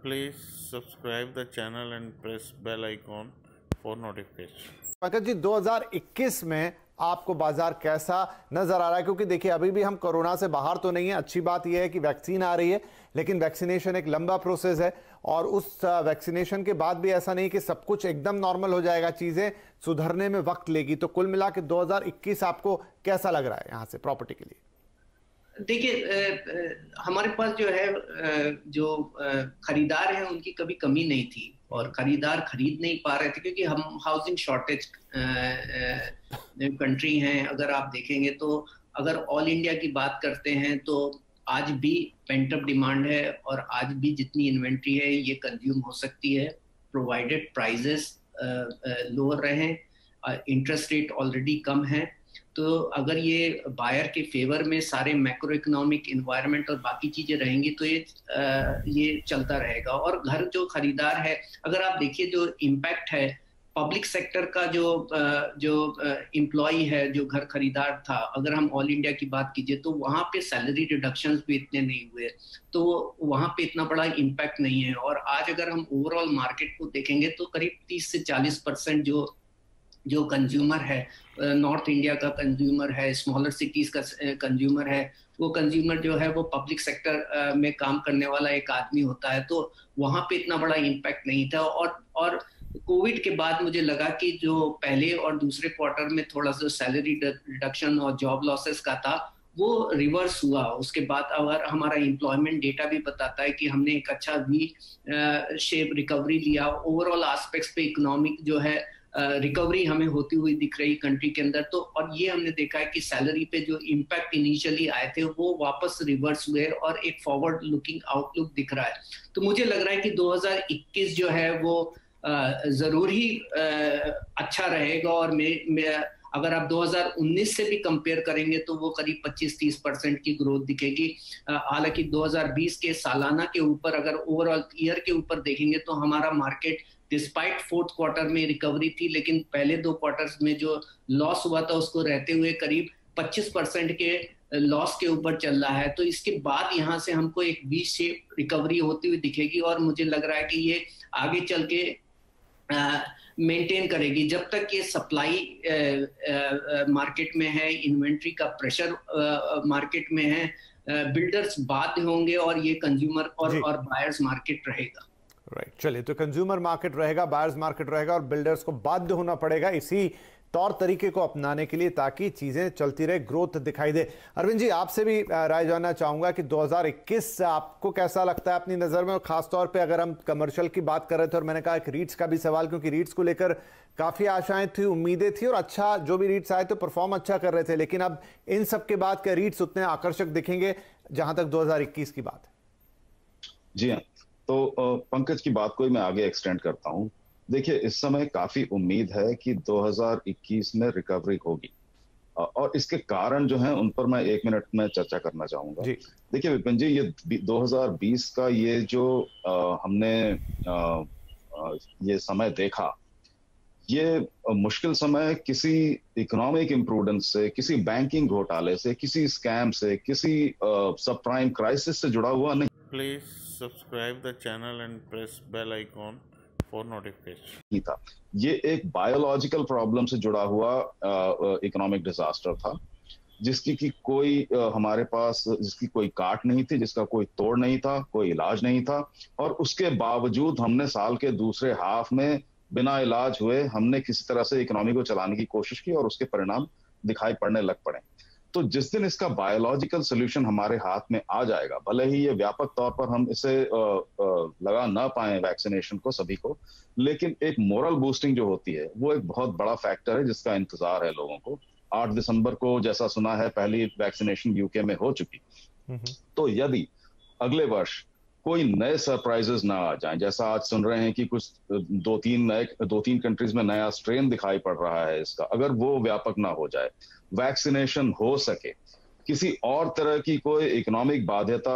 Please subscribe the channel and press bell icon for notification. Pankaj ji, 2021 में आपको बाजार कैसा नजर आ रहा है? क्योंकि देखिए अभी भी हम कोरोना से बाहर तो नहीं है। अच्छी बात यह है कि वैक्सीन आ रही है, लेकिन वैक्सीनेशन एक लंबा प्रोसेस है और उस वैक्सीनेशन के बाद भी ऐसा नहीं कि सब कुछ एकदम नॉर्मल हो जाएगा, चीजें सुधरने में वक्त लेगी। तो कुल मिला के 2021 आपको कैसा लग रहा है यहाँ से प्रॉपर्टी के लिए? देखिए, हमारे पास जो है जो खरीदार हैं उनकी कभी कमी नहीं थी और खरीदार खरीद नहीं पा रहे थे क्योंकि हम हाउसिंग शॉर्टेज कंट्री हैं। अगर आप देखेंगे तो अगर ऑल इंडिया की बात करते हैं तो आज भी पेंट अप डिमांड है और आज भी जितनी इन्वेंट्री है ये कंज्यूम हो सकती है, प्रोवाइडेड प्राइजेस लोअर रहें, इंटरेस्ट रेट ऑलरेडी कम है। तो अगर ये बायर के फेवर में सारे मैक्रो इकोनॉमिक इन्वायरमेंट और बाकी चीजें रहेंगी तो ये चलता रहेगा। और घर जो खरीदार है, अगर आप देखिए जो इम्पैक्ट है पब्लिक सेक्टर का, जो एम्प्लॉय है, जो घर खरीदार था, अगर हम ऑल इंडिया की बात कीजिए तो वहाँ पे सैलरी रिडक्शंस भी इतने नहीं हुए, तो वहाँ पे इतना बड़ा इम्पैक्ट नहीं है। और आज अगर हम ओवरऑल मार्केट को देखेंगे तो करीब 30 से 40% जो कंज्यूमर है, नॉर्थ इंडिया का कंज्यूमर है, स्मॉलर सिटीज का कंज्यूमर है, वो कंज्यूमर जो है वो पब्लिक सेक्टर में काम करने वाला एक आदमी होता है, तो वहाँ पे इतना बड़ा इम्पैक्ट नहीं था। और कोविड के बाद मुझे लगा कि जो पहले और दूसरे क्वार्टर में थोड़ा सा सैलरी रिडक्शन और जॉब लॉसेस का था वो रिवर्स हुआ। उसके बाद अगर हमारा एम्प्लॉयमेंट डेटा भी बताता है कि हमने एक अच्छा वी शेप रिकवरी लिया, ओवरऑल एस्पेक्ट्स पे इकोनॉमिक जो है रिकवरी हमें होती हुई दिख रही कंट्री के अंदर। तो और ये हमने देखा है कि सैलरी पे जो इम्पैक्ट इनिशियली आए थे वो वापस रिवर्स हुए और एक फॉरवर्ड लुकिंग आउटलुक दिख रहा है। तो मुझे लग रहा है कि 2021 जो है वो जरूर ही अच्छा रहेगा। और अगर आप 2019 से भी कंपेयर करेंगे तो वो करीब 25-30% की ग्रोथ दिखेगी। हालांकि 2020 के सालाना के ऊपर अगर ओवरऑल ईयर के ऊपर देखेंगे तो हमारा मार्केट डिस्पाइट फोर्थ क्वार्टर में रिकवरी थी, लेकिन पहले 2 क्वार्टर्स में जो लॉस हुआ था उसको रहते हुए करीब 25% के लॉस के ऊपर चल रहा है। तो इसके बाद यहाँ से हमको एक वी शेप रिकवरी होती हुई दिखेगी और मुझे लग रहा है कि ये आगे चल के मेंटेन करेगी। जब तक ये सप्लाई मार्केट में है, इन्वेंट्री का प्रेशर मार्केट में है, बिल्डर्स बाध्य होंगे और ये कंज्यूमर और बायर्स मार्केट रहेगा। राइट, चलिए, तो कंज्यूमर मार्केट रहेगा, बायर्स मार्केट रहेगा और बिल्डर्स को बाध्य होना पड़ेगा इसी तौर तरीके को अपनाने के लिए ताकि चीजें चलती रहे, ग्रोथ दिखाई दे। अरविंद जी, आपसे भी राय जानना चाहूंगा कि 2021 आपको कैसा लगता है अपनी नजर में, और खासतौर पे अगर हम कमर्शियल की बात कर रहे थे और मैंने कहा एक रीट्स का भी सवाल, क्योंकि रीट्स को लेकर काफी आशाएं थी, उम्मीदें थी और अच्छा जो भी रीट्स आए तो परफॉर्म अच्छा कर रहे थे, लेकिन अब इन सब के बाद क्या रीट्स उतने आकर्षक दिखेंगे जहां तक 2021 की बात है? जी हाँ, तो पंकज की बात को ही मैं आगे एक्सटेंड करता हूं। देखिए, इस समय काफी उम्मीद है कि 2021 में रिकवरी होगी और इसके कारण जो हैं उन पर मैं 1 मिनट में चर्चा करना चाहूंगा। देखिए विपिन जी, ये 2020 का ये जो हमने ये समय देखा, ये मुश्किल समय किसी इकोनॉमिक इम्प्रूवेंस से, किसी बैंकिंग घोटाले से, किसी स्कैम से, किसी सब प्राइम क्राइसिस से जुड़ा हुआ नहीं। Please subscribe the channel and press bell icon for notification था। ये एक बायोलॉजिकल प्रॉब्लम से जुड़ा हुआ इकोनॉमिक डिजास्टर था जिसकी की कोई हमारे पास जिसकी कोई काट नहीं थी, जिसका कोई तोड़ नहीं था, कोई इलाज नहीं था, और उसके बावजूद हमने साल के दूसरे हाफ में बिना इलाज हुए हमने किसी तरह से इकोनॉमी को चलाने की कोशिश की और उसके परिणाम दिखाई पड़ने लग पड़े। तो जिस दिन इसका बायोलॉजिकल सोल्यूशन हमारे हाथ में आ जाएगा, भले ही ये व्यापक तौर पर हम इसे लगा ना पाए वैक्सीनेशन को सभी को, लेकिन एक मोरल बूस्टिंग जो होती है वो एक बहुत बड़ा फैक्टर है जिसका इंतजार है लोगों को। 8 दिसंबर को जैसा सुना है पहली वैक्सीनेशन यूके में हो चुकी। तो यदि अगले वर्ष कोई नए सरप्राइजेस ना आ जाएं, जैसा आज सुन रहे हैं कि कुछ 2-3 कंट्रीज में नया स्ट्रेन दिखाई पड़ रहा है इसका, अगर वो व्यापक ना हो जाए, वैक्सीनेशन हो सके, किसी और तरह की कोई इकोनॉमिक बाध्यता,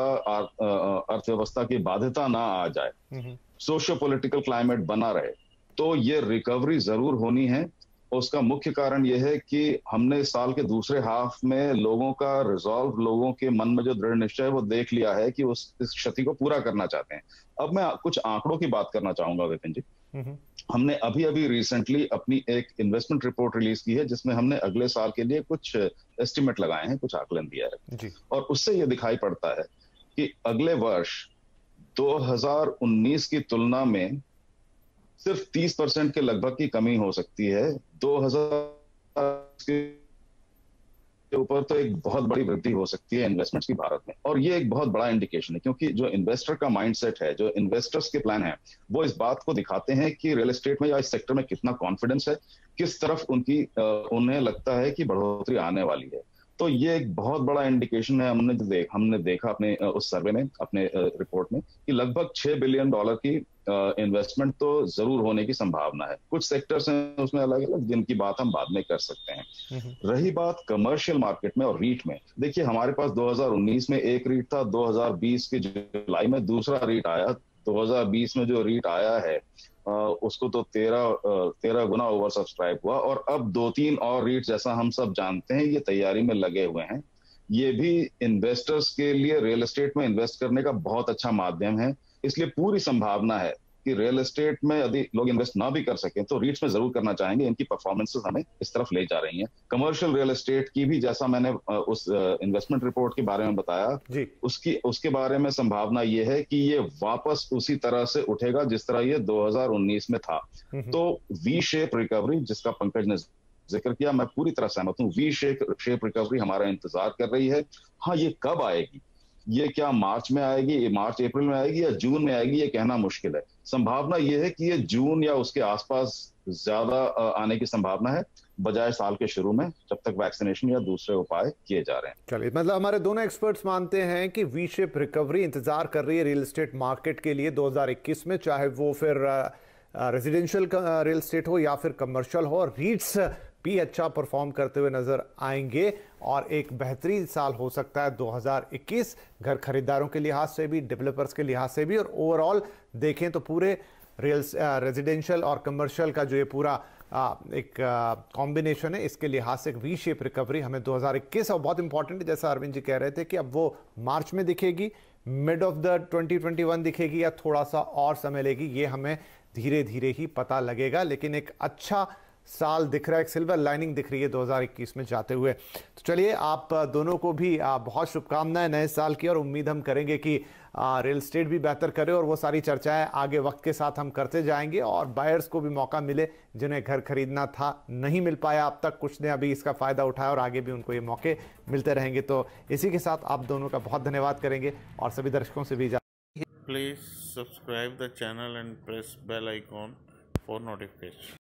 अर्थव्यवस्था की बाध्यता ना आ जाए, सोशियो पॉलिटिकल क्लाइमेट बना रहे, तो ये रिकवरी जरूर होनी है। उसका मुख्य कारण यह है कि हमने इस साल के दूसरे हाफ में लोगों का रिजॉल्व, लोगों के मन में जो दृढ़ निश्चय है वो देख लिया है कि इस क्षति को पूरा करना चाहते हैं। अब मैं कुछ आंकड़ों की बात करना चाहूंगा विपिन जी। हमने अभी अभी रिसेंटली अपनी एक इन्वेस्टमेंट रिपोर्ट रिलीज की है जिसमें हमने अगले साल के लिए कुछ एस्टिमेट लगाए हैं, कुछ आकलन दिया है जी। और उससे ये दिखाई पड़ता है कि अगले वर्ष 2019 की तुलना में सिर्फ 30% के लगभग की कमी हो सकती है। 2000 के ऊपर तो एक बहुत बड़ी वृद्धि हो सकती है इन्वेस्टमेंट्स की भारत में, और ये एक बहुत बड़ा इंडिकेशन है क्योंकि जो इन्वेस्टर का माइंडसेट है, जो इन्वेस्टर्स के प्लान है, वो इस बात को दिखाते हैं कि रियल एस्टेट में या इस सेक्टर में कितना कॉन्फिडेंस है, किस तरफ उन्हें लगता है कि बढ़ोतरी आने वाली है। तो ये एक बहुत बड़ा इंडिकेशन है। हमने देखा अपने उस सर्वे में, अपने रिपोर्ट में, कि लगभग $6 बिलियन की इन्वेस्टमेंट तो जरूर होने की संभावना है। कुछ सेक्टर्स हैं उसमें अलग अलग, जिनकी बात हम बाद में कर सकते हैं। रही बात कमर्शियल मार्केट में और रीट में, देखिए हमारे पास 2019 में एक रीट था, 2020 के जुलाई में दूसरा रीट आया। 2020 में जो रीट आया है उसको तो 13 गुना ओवर सब्सक्राइब हुआ, और अब 2-3 और रीट, जैसा हम सब जानते हैं, ये तैयारी में लगे हुए हैं। ये भी इन्वेस्टर्स के लिए रियल एस्टेट में इन्वेस्ट करने का बहुत अच्छा माध्यम है। इसलिए पूरी संभावना है कि रियल एस्टेट में यदि लोग इन्वेस्ट ना भी कर सकें तो रीट्स में जरूर करना चाहेंगे। इनकी परफॉर्मेंसेस हमें इस तरफ ले जा रही हैं। कमर्शियल रियल एस्टेट की भी, जैसा मैंने उस इन्वेस्टमेंट रिपोर्ट के बारे में बताया जी, उसके बारे में संभावना ये है कि ये वापस उसी तरह से उठेगा जिस तरह ये 2019 में था। तो वी शेप रिकवरी, जिसका पंकज ने जिक्र किया, मैं पूरी तरह सहमत हूँ। वी शेप रिकवरी हमारा इंतजार कर रही है। हाँ, ये कब आएगी, ये क्या मार्च में आएगी, ये मार्च अप्रैल में आएगी या जून में आएगी, ये कहना मुश्किल है। संभावना ये है कि ये जून या उसके आसपास ज्यादा आने की संभावना है, बजाय साल के शुरू में, जब तक वैक्सीनेशन या दूसरे उपाय किए जा रहे हैं। चलिए, मतलब हमारे दोनों एक्सपर्ट्स मानते हैं कि वी शेप रिकवरी इंतजार कर रही है रियल एस्टेट मार्केट के लिए 2021 में, चाहे वो फिर रेजिडेंशियल रियल एस्टेट हो या फिर कमर्शियल हो। रीट्स भी अच्छा परफॉर्म करते हुए नजर आएंगे और एक बेहतरीन साल हो सकता है 2021, घर खरीदारों के लिहाज से भी, डेवलपर्स के लिहाज से भी, और ओवरऑल देखें तो पूरे रेजिडेंशियल और कमर्शियल का जो ये पूरा एक कॉम्बिनेशन है, इसके लिहाज से एक वी शेप रिकवरी हमें 2021, और बहुत इंपॉर्टेंट है जैसा अरविंद जी कह रहे थे कि अब वो मार्च में दिखेगी, मिड ऑफ द 2021 दिखेगी या थोड़ा सा और समय लेगी, ये हमें धीरे धीरे ही पता लगेगा। लेकिन एक अच्छा साल दिख रहा है, एक सिल्वर लाइनिंग दिख रही है 2021 में जाते हुए। तो चलिए, आप दोनों को भी बहुत शुभकामनाएं नए साल की, और उम्मीद हम करेंगे कि रियल एस्टेट भी बेहतर करे, और वो सारी चर्चाएं आगे वक्त के साथ हम करते जाएंगे, और बायर्स को भी मौका मिले जिन्हें घर खरीदना था, नहीं मिल पाया अब तक, कुछ ने अभी इसका फ़ायदा उठाया और आगे भी उनको ये मौके मिलते रहेंगे। तो इसी के साथ आप दोनों का बहुत धन्यवाद करेंगे और सभी दर्शकों से भी please subscribe the channel and press bell icon for notification.